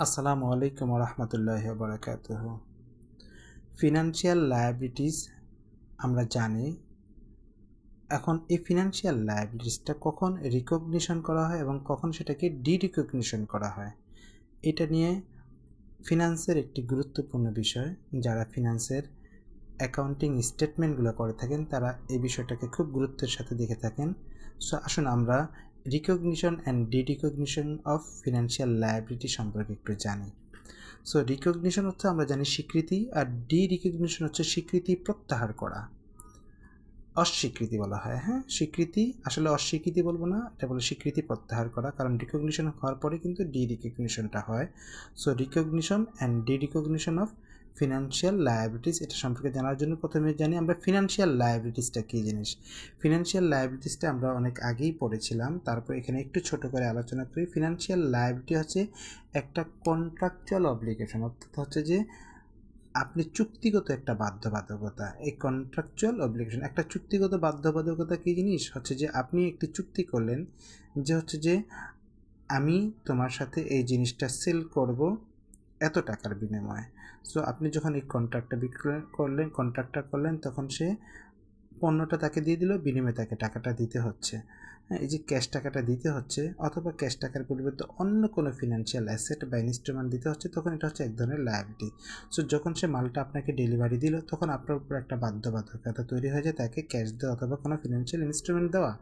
আসসালামু আলাইকুম ওয়া রাহমাতুল্লাহি ওয়া বারাকাতুহু। ফিনান্সিয়াল লায়াবিলিটিস আমরা জানি। এখন এই ফিনান্সিয়াল লায়াবিলিটিসটা কখন রিকগনিশন করা হয় এবং কখন সেটাকে ডিরিকগনিশন করা হয়, এটা নিয়ে ফিনান্সের একটি গুরুত্বপূর্ণ বিষয়। যারা ফিনান্সের অ্যাকাউন্টিং স্টেটমেন্টগুলো করে থাকেন তারা এই বিষয়টাকে খুব গুরুত্বের সাথে দেখে থাকেন। সো আসুন আমরা recognition and derecognition of financial liability সম্পর্কে একটু জানি। সো রিকগনিশন হচ্ছে আমরা জানি স্বীকৃতি, আর ডি রিকগনিশন হচ্ছে স্বীকৃতি প্রত্যাহার করা, অস্বীকৃতি বলা হয়। হ্যাঁ, স্বীকৃতি আসলে অস্বীকৃতি বলবো না, এটা বলে স্বীকৃতি প্রত্যাহার করা, কারণ রিকগনিশন হওয়ার পরে কিন্তু ডি রিকগনিশনটা হয়। So recognition and derecognition of financial liabilities, এটা সম্পর্কে জানার জন্য প্রথমে জানি আমরা ফিনান্সিয়াল লায়াবিলিটিসটা কী জিনিস। ফিনান্সিয়াল লায়াবিলিটিসটা আমরা অনেক আগেই পড়েছিলাম, তারপর এখানে একটু ছোট করে আলোচনা করি। ফিনান্সিয়াল লায়াবিলিটি হচ্ছে একটা কন্ট্রাকচুয়াল অব্লিগেশন, অর্থাৎ হচ্ছে যে আপনি চুক্তিগত একটা বাধ্যবাধকতা। এই কন্ট্রাকচুয়াল অব্লিগেশন একটা চুক্তিগত বাধ্যবাধকতা কী জিনিস হচ্ছে যে আপনি একটি চুক্তি করলেন যে হচ্ছে যে আমি তোমার সাথে এই জিনিসটা সেল করব এত টাকার বিনিময়ে। সো আপনি যখন এই কন্ট্রাক্টটা বিক্রয় করলেন, কন্ট্রাক্টটা করলেন, তখন সে পণ্যটা তাকে দিয়ে দিল, বিনিময়ে তাকে টাকাটা দিতে হচ্ছে। হ্যাঁ, এই যে ক্যাশ টাকাটা দিতে হচ্ছে অথবা ক্যাশ টাকার পরিবর্তে অন্য কোনো ফিনান্সিয়াল অ্যাসেট বা ইনস্ট্রুমেন্ট দিতে হচ্ছে, তখন এটা হচ্ছে এক ধরনের লায়াবিলিটি। সো যখন সে মালটা আপনাকে ডেলিভারি দিল তখন আপনার উপর একটা বাধ্যবাধকতা তৈরি হয়ে যায় তাকে ক্যাশ দেওয়া অথবা কোনো ফিনান্সিয়াল ইনস্ট্রুমেন্ট দেওয়া।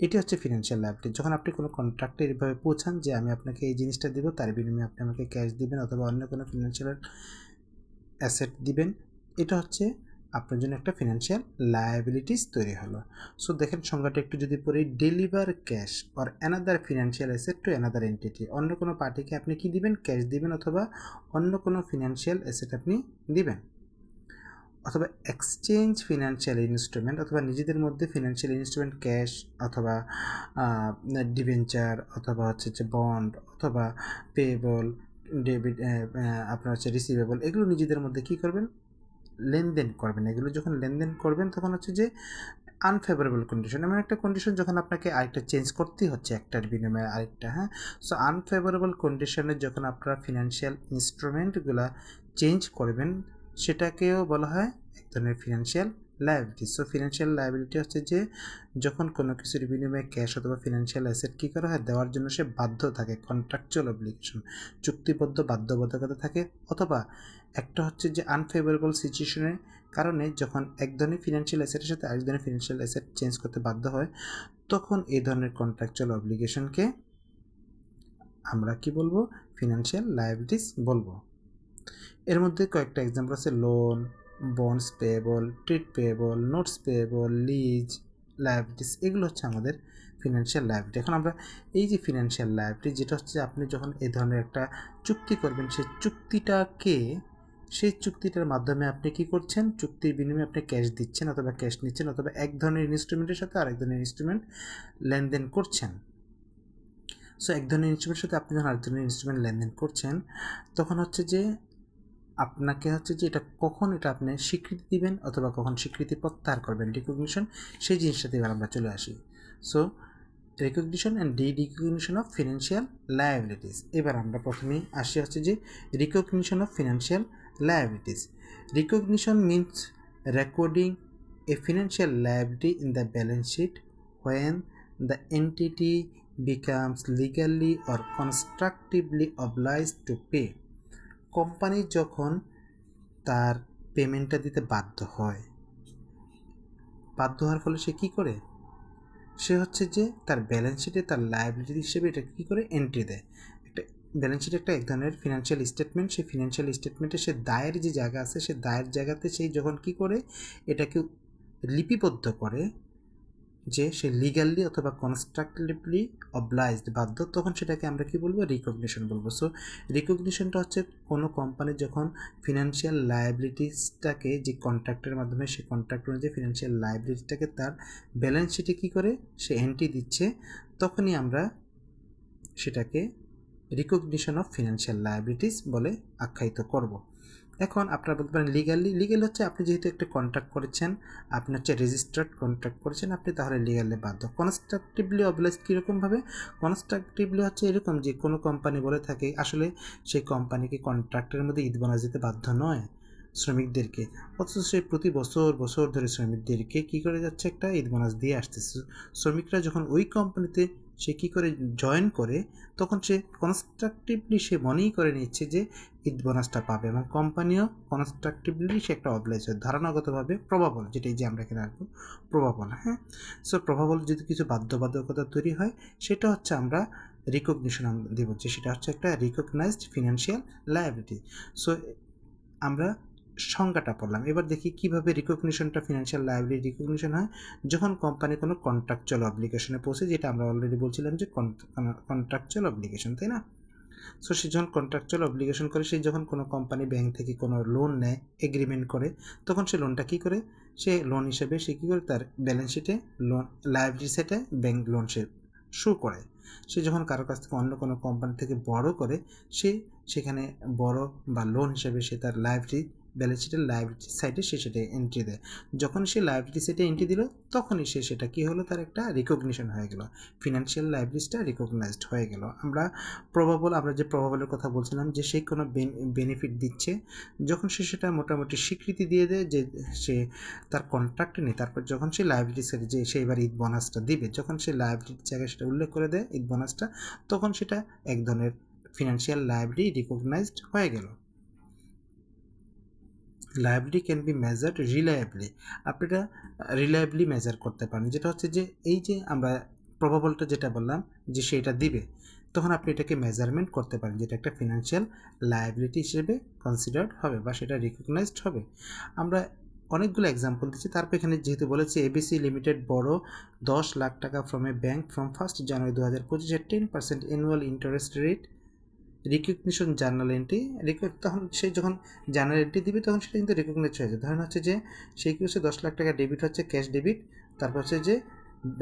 এটি হচ্ছে ফিনান্সিয়াল লায়াবিলিটি। যখন আপনি কোনো কন্ট্রাক্টে এইভাবে পৌঁছান যে আমি আপনাকে এই জিনিসটা দিব, তার বিনিময়ে আপনি আমাকে ক্যাশ দিবেন অথবা অন্য কোনো ফিনান্সিয়াল অ্যাসেট দিবেন, এটা হচ্ছে আপনার জন্য একটা ফিনান্সিয়াল লায়াবিলিটিস তৈরি হলো। সো দেখেন সংজ্ঞাটা একটু যদি পড়ি, deliver cash or another financial asset to another entity. অন্য কোনো পার্টিকে আপনি কি দিবেন? ক্যাশ দিবেন অথবা অন্য কোনো ফিনান্সিয়াল অ্যাসেট আপনি দিবেন। অথবা এক্সচেঞ্জ ফিনান্সিয়াল ইনস্ট্রুমেন্ট, অথবা নিজেদের মধ্যে ফিনান্সিয়াল ইনস্ট্রুমেন্ট ক্যাশ অথবা ডিবেঞ্চার অথবা হচ্ছে যে বন্ড অথবা পেয়েবল, ডেবিট, আপনার হচ্ছে রিসিভেবল, এগুলো নিজেদের মধ্যে কী করবেন? লেনদেন করবেন। এগুলো যখন লেনদেন করবেন তখন হচ্ছে যে আনফেভারেবল কন্ডিশন, এমন একটা কন্ডিশন যখন আপনাকে আরেকটা চেঞ্জ করতেই হচ্ছে একটার বিনিময়ে আরেকটা। হ্যাঁ, সো আনফেভারেবল কন্ডিশনে যখন আপনারা ফিনান্সিয়াল ইনস্ট্রুমেন্টগুলো চেঞ্জ করবেন সেটাকেও বলা হয় এক ধরনের financial liability. So financial liability হচ্ছে যে যখন কোনো কিছুর বিনিময়ে ক্যাশ অথবা ফিনান্সিয়াল অ্যাসেট কী করা হয়, দেওয়ার জন্য সে বাধ্য থাকে, কন্ট্রাকচুয়াল অব্লিগেশন, চুক্তিবদ্ধ বাধ্যবাধকতা থাকে। অথবা একটা হচ্ছে যে আনফেভারেবল সিচুয়েশনের কারণে যখন এক ধরনের ফিনান্সিয়াল অ্যাসেটের সাথে আরেক ধরনের ফিনান্সিয়াল অ্যাসেট চেঞ্জ করতে বাধ্য হয়, তখন এই ধরনের কন্ট্রাকচুয়াল অব্লিগেশনকে আমরা কি বলবো? ফিনান্সিয়াল লায়াবিলিটিস বলবো। এর মধ্যে কয়েকটা এক্সাম্পল আছে: loan, bonds payable, trade payable, notes payable, lease liabilities, এগুলো হচ্ছে আমাদের ফিনান্সিয়াল লায়াবিলিটি। এখন আমরা এই যে ফিনান্সিয়াল লায়াবিলিটি, যেটা হচ্ছে আপনি যখন এই ধরনের একটা চুক্তি করবেন, সেই চুক্তিটার মাধ্যমে আপনি কি করছেন? চুক্তির বিনিময়ে আপনি ক্যাশ দিচ্ছেন অথবা ক্যাশ নিচ্ছেন অথবা এক ধরনের ইনস্ট্রুমেন্টের সাথে আরেক ধরনের ইনস্ট্রুমেন্ট লেনদেন করছেন। সো এক ধরনের ইনস্ট্রুমেন্টের সাথে আপনি যখন আরেক ধরনের ইনস্ট্রুমেন্ট লেনদেন করছেন, তখন হচ্ছে যে আপনাকে হচ্ছে যে এটা কখন এটা আপনি স্বীকৃতি দিবেন অথবা কখন স্বীকৃতি প্রত্যাহার করবেন, রিকগনিশন, সেই জিনিসটাতে এবার আমরা চলে আসি। So recognition and derecognition of financial liabilities. এবার আমরা প্রথমেই আসি হচ্ছে যে recognition of financial liabilities. Recognition means recording a financial liability in the balance sheet when the entity becomes legally or constructively obliged to pay। Company যখন তার পেমেন্টটা দিতে বাধ্য হওয়ার ফলে সে কী করে? সে হচ্ছে যে তার ব্যালেন্স শিটে তার লায়াবিলিটি হিসেবে এটা কী করে? এন্ট্রি দেয়। একটা ব্যালেন্স শিট একটা এক ধরনের ফিনান্সিয়াল স্টেটমেন্ট, সেই ফিনান্সিয়াল স্টেটমেন্টে সে দায়ের যে জায়গা আছে, সে দায়ের জায়গাতে সেই যখন কী করে এটাকে লিপিবদ্ধ করে যে সে লিগালি অথবা কনস্ট্রাকটিভলি অবলাইজড, বাধ্য, তখন সেটাকে আমরা কি বলবো? রিকগনিশন বলবো। সো রিকগনিশনটা হচ্ছে কোনো কোম্পানি যখন ফিনান্সিয়াল লায়াবিলিটিসটাকে, যে কন্ট্রাক্টের মাধ্যমে সে কন্ট্রাক্ট অনুযায়ী ফিনান্সিয়াল লায়াবিলিটিটাকে তার ব্যালেন্স শিটে কী করে সে এন্ট্রি দিচ্ছে, তখনই আমরা সেটাকে রিকগনিশন অফ ফিনান্সিয়াল লায়াবিলিটিস বলে আখ্যায়িত করব। এখন আপনারা বলতে পারেন লিগাল হচ্ছে আপনি যেহেতু একটা কন্ট্রাক্ট করেছেন, আপনি হচ্ছে রেজিস্টার্ড কন্ট্রাক্ট করেছেন, আপনি তাহলে লিগালে বাধ্য। কনস্ট্রাকটিভলি অবলাইজড কীরকমভাবে? কনস্ট্রাকটিভলি হচ্ছে এরকম যে কোনো কোম্পানি বলে থাকে আসলে সেই কোম্পানিকে কন্ট্রাক্টের মধ্যে ঈদ বোনাস দিতে বাধ্য নয় শ্রমিকদেরকে, অথচ সে প্রতি বছর বছর ধরে শ্রমিকদেরকে কী করে যাচ্ছে একটা ঈদ বোনাস দিয়ে আসতেছে। শ্রমিকরা যখন ওই কোম্পানিতে সে কী করে জয়েন করে, তখন সে কনস্ট্রাকটিভলি সে মনেই করে নিচ্ছে যে ঈদ বোনাসটা পাবে, এবং কোম্পানিও কনস্ট্রাকটিভলি সে একটা অবলাইজ হয় ধারণাগতভাবে, প্রবাবল, যেটাই যে আমরা এখানে আসবো প্রবাবল। হ্যাঁ, সো প্রবাবল যদি কিছু বাধ্যবাধকতা তৈরি হয়, সেটা হচ্ছে আমরা রিকগনিশন দেবো, যে সেটা হচ্ছে একটা রিকগনাইজড ফিনান্সিয়াল লায়াবিলিটি। সো আমরা সংজ্ঞাটা পড়লাম, এবার দেখি কিভাবে রিকগনিশনটা ফিনান্সিয়াল লায়াবিলিটি রিকগনিশন হয়। যখন কোম্পানি কোনো কন্ট্রাকচুয়াল অব্লিগেশনে পৌঁছে, যেটা আমরা অলরেডি বলছিলাম যে কন্ট্রাকচুয়াল অব্লিগেশন, তাই না? সো সে যখন কন্ট্রাকচুয়াল অব্লিগেশন করে, সে যখন কোনো কোম্পানি ব্যাংক থেকে কোনো লোন নেয়, এগ্রিমেন্ট করে, তখন সে লোনটা কী করে, সে লোন হিসেবে সে কী করে তার ব্যালেন্স শিটে লোন লায়াবিলিটি সেটে ব্যাংক লোন সে শো করে। সে যখন কারো কাছ থেকে অন্য কোনো কোম্পানি থেকে বড় করে, সে সেখানে বড় বা লোন হিসেবে সে তার লায়াবিলিটি ব্যালেন্স শিটের লায়াবিলিটি সাইডে সে সেটা এন্ট্রি দেয়। যখন সে লায়াবিলিটি সাইডে এন্ট্রি দিল, তখনই সে সেটা কী হলো, তার একটা রিকগনিশন হয়ে গেল, ফিনান্সিয়াল লায়াবিলিটিসটা রিকগনাইজড হয়ে গেল। আমরা আমরা যে প্রবাবলের কথা বলছিলাম, যে সে কোনো বেনিফিট দিচ্ছে, যখন সে সেটা মোটামুটি স্বীকৃতি দিয়ে দেয় যে সে তার কন্ট্রাক্টে নেই, তারপর যখন সে লায়াবিলিটি সাইডে যে সে এবার ঈদ বোনাসটা দিবে, যখন সে লায়াবিলিটির জায়গায় সেটা উল্লেখ করে দেয় ঈদ বোনাসটা, তখন সেটা এক ধরনের ফিনান্সিয়াল লায়াবিলিটি রিকগনাইজড হয়ে গেল। লায়াবিলিটি ক্যান বি মেজার্ড রিলায়েবলি, আপনি এটা রিলায়েবলি মেজার করতে পারেন, যেটা হচ্ছে যে এই যে আমরা প্রবাবলটা যেটা বললাম যে সেটা দিবে, তখন আপনি এটাকে মেজারমেন্ট করতে পারেন, যেটা একটা ফিনান্সিয়াল লায়াবিলিটি হিসেবে কনসিডার্ড হবে বা সেটা রিকগনাইজড হবে। আমরা অনেকগুলো এক্সাম্পল দিচ্ছি, তারপর এখানে যেহেতু বলেছি এবিসি লিমিটেড বড় 10 লাখ টাকা from a bank from 1 January 2025 10% annual interest rate recognition journal entry, তখন সে যখন জার্নাল এন্ট্রি দিবে, তখন সেটা কিন্তু রিকগনাইজ হয়ে যায়। ধরেন হচ্ছে যে সেই কি হচ্ছে 10 লাখ টাকা ডেবিট হচ্ছে, ক্যাশ ডেবিট, তারপর হচ্ছে যে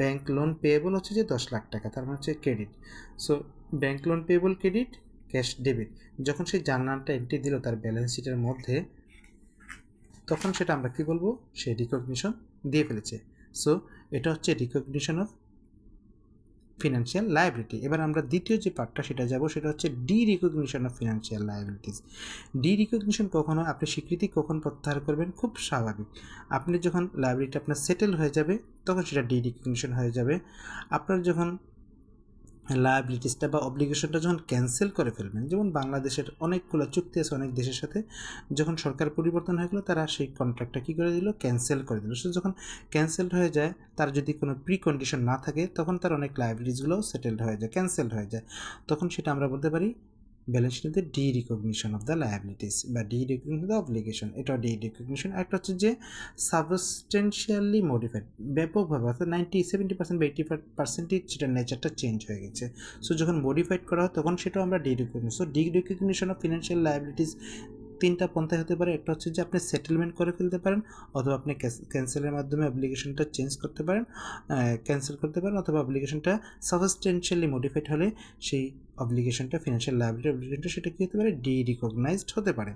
ব্যাংক লোন পেয়েবল হচ্ছে যে 10 লাখ টাকা, তার মানে হচ্ছে credit. So bank loan payable credit, cash debit, যখন সেই জার্নালটা এন্ট্রি দিল তার ব্যালেন্স শিটের মধ্যে, তখন সেটা আমরা কী বলবো, সে রিকগনিশন দিয়ে ফেলেছে। সো এটা হচ্ছে রিকগনিশন অফ ফিনান্সিয়াল লায়াবিলিটি। এবার আমরা দ্বিতীয় যে পার্টটা সেটা যাব, সেটা হচ্ছে D recognition of financial liabilities. D recognition কখনো আপনি স্বীকৃতি কখন প্রত্যাহার করবেন, খুব স্বাভাবিক, আপনি যখন লায়াবিলিটি আপনার সেটেল হয়ে যাবে, তখন সেটা ডি রিকগনিশন হয়ে যাবে। আপনার যখন লায়াবিলিটিসটা বা অব্লিগেশনটা যখন ক্যান্সেল করে ফেলবেন, যেমন বাংলাদেশের অনেকগুলো চুক্তি আছে অনেক দেশের সাথে, যখন সরকার পরিবর্তন হয়ে গেলো, তারা সেই কন্ট্রাক্টটা কী করে দিল, ক্যান্সেল করে দিল। সো যখন ক্যান্সেলড হয়ে যায়, তার যদি কোনো প্রি কন্ডিশন না থাকে, তখন তার অনেক লায়াবিলিটিসগুলোও সেটেলড হয়ে যায়, ক্যান্সেলড হয়ে যায়, তখন সেটা আমরা বলতে পারি ব্যালেন্স শিটে derecognition of the liabilities বা derecognition of the obligation, এটা ডি রিকগনিশন। একটা হচ্ছে যে সাবস্টেন্সিয়ালি মডিফাইড, ব্যাপকভাবে, অর্থাৎ 70% বা 80% সেটার নেচারটা চেঞ্জ হয়ে গেছে। সো যখন মডিফাইড করা হয়, তখন সেটাও আমরা D recognition. So D recognition of financial liabilities তিনটা পন্থায় হতে পারে। একটা হচ্ছে যে আপনি সেটেলমেন্ট করে ফেলতে পারেন, অথবা আপনি ক্যান্সেলের মাধ্যমে অব্লিগেশনটা চেঞ্জ করতে পারেন, ক্যান্সেল করতে পারেন, অথবা অব্লিগেশনটা সাবস্টেন্সিয়ালি মডিফাইড হলে সেই অব্লিগেশনটা ফিনান্সিয়াল লায়াবিলিটি অব্লিগেশনটা সেটা কী হতে পারে, ডি রিকগনাইজড হতে পারে।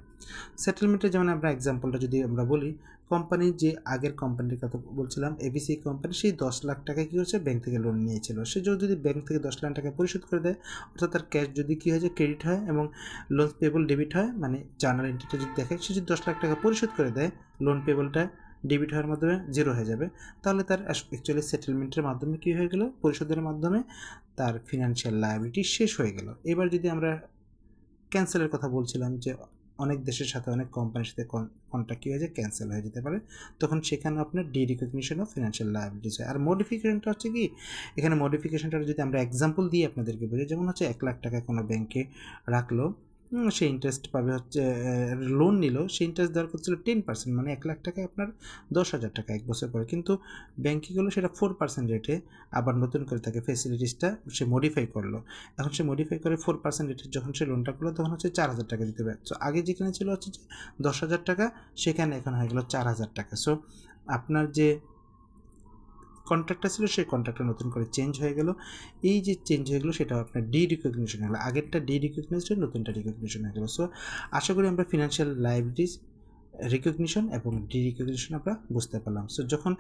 সেটেলমেন্টের যেমন আমরা এক্সাম্পলটা যদি আমরা বলি, কোম্পানি যে আগের কোম্পানির কথা বলছিলাম এবিসি কোম্পানি, সেই 10 লাখ টাকা কী হচ্ছে ব্যাংক থেকে লোন নিয়েছিল, সে যদি ব্যাংক থেকে 10 লাখ টাকা পরিশোধ করে দেয়, অর্থাৎ তার ক্যাশ যদি কী হয় যে ক্রেডিট হয় এবং লোন পেবল ডেবিট হয়, মানে জার্নাল এন্ট্রিটা যদি দেখে সে যদি 10 লাখ টাকা পরিশোধ করে দেয়, লোন পেবলটা ডেবিট হওয়ার মাধ্যমে জিরো হয়ে যাবে, তাহলে তার অ্যাকচুয়ালি সেটেলমেন্টের মাধ্যমে কী হয়ে গেল, পরিশোধের মাধ্যমে তার ফিনান্সিয়াল লায়াবিলিটি শেষ হয়ে গেল। এবার যদি আমরা ক্যান্সেলের কথা বলছিলাম, যে অনেক দেশের সাথে অনেক কোম্পানির সাথে কন্ট্রাক্ট কী হয়ে যায়, ক্যান্সেল হয়ে যেতে পারে, তখন সেখানে আপনার D recognition of financial liabilities হয়। আর মডিফিকেশনটা হচ্ছে কি, এখানে মডিফিকেশনটা যদি আমরা এক্সাম্পল দিয়ে আপনাদেরকে বলি, যেমন হচ্ছে 1 লাখ টাকা কোনো ব্যাংকে রাখলো, সে ইন্টারেস্ট পাবে হচ্ছে, লোন নিল, সে ইন্টারেস্ট দেওয়ার করছিল 10%, মানে 1 লাখ টাকায় আপনার 10,000 টাকা 1 বছর পরে, কিন্তু ব্যাংকে গেলো সেটা 4% রেটে, আবার নতুন করে তাকে ফেসিলিটিসটা সে মডিফাই করলো, এখন সে মডিফাই করে 4% রেটে যখন সে লোনটা করলো, তখন হচ্ছে 4,000 টাকা দিতে হবে। সো আগে যেখানে ছিল হচ্ছে যে 10,000 টাকা, সেখানে এখন হয়ে গেলো 4,000 টাকা। সো আপনার যে কন্ট্রাক্টটা ছিল সেই কন্ট্রাক্টটা নতুন করে চেঞ্জ হয়ে গেল। এই যে চেঞ্জ হয়ে গেলো সেটা আপনার ডি রিকগনিশন হলো, আগেরটা ডি রিকগনাইজ হয়ে নতুনটা রিকগনিশন হয়ে গেল। সো আশা করি আমরা ফিনান্সিয়াল লায়াবিলিটিস রিকগনিশন এবং ডি রিকগনিশন আমরা বুঝতে পারলাম। সো যখন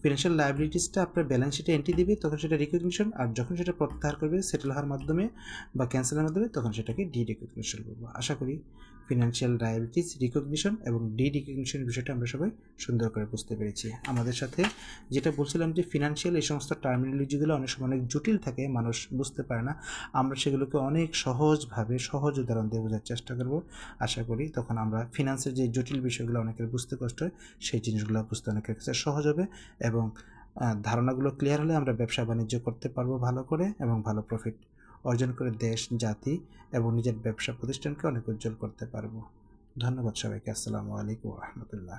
ফিনান্সিয়াল লায়াবিলিটিসটা আপনার ব্যালেন্স শিটে এন্ট্রি দিবে তখন সেটা রিকগনিশন, আর যখন সেটা প্রত্যাহার করবে সেটেল হওয়ার মাধ্যমে বা ক্যান্সেলের মাধ্যমে তখন সেটাকে ডি রিকগনিশন করবো। আশা করি ফিনান্সিয়াল লায়াবিলিটিস রিকগনিশন এবং ডি রিকগনিশন বিষয়টা আমরা সবাই সুন্দর করে বুঝতে পেরেছি। আমাদের সাথে যেটা বলছিলাম যে ফিনান্সিয়াল এই সমস্ত টার্মিনোলজিগুলো অনেক সময় অনেক জটিল থাকে, মানুষ বুঝতে পারে না, আমরা সেগুলোকে অনেক সহজভাবে সহজ উদাহরণ দিয়ে বোঝার চেষ্টা করব। আশা করি তখন আমরা ফিনান্সের যে জটিল বিষয়গুলো অনেকের বুঝতে কষ্ট হয় সেই জিনিসগুলো বুঝতে অনেকের কাছে সহজ হবে, এবং ধারণাগুলো ক্লিয়ার হলে আমরা ব্যবসা বাণিজ্য করতে পারবো ভালো করে এবং ভালো প্রফিট অর্জন করে দেশ, জাতি এবং নিজের ব্যবসা প্রতিষ্ঠানকে অনেক উজ্জ্বল করতে পারবো। ধন্যবাদ সবাইকে। আসসালামু আলাইকুম ওয়া রাহমাতুল্লাহ।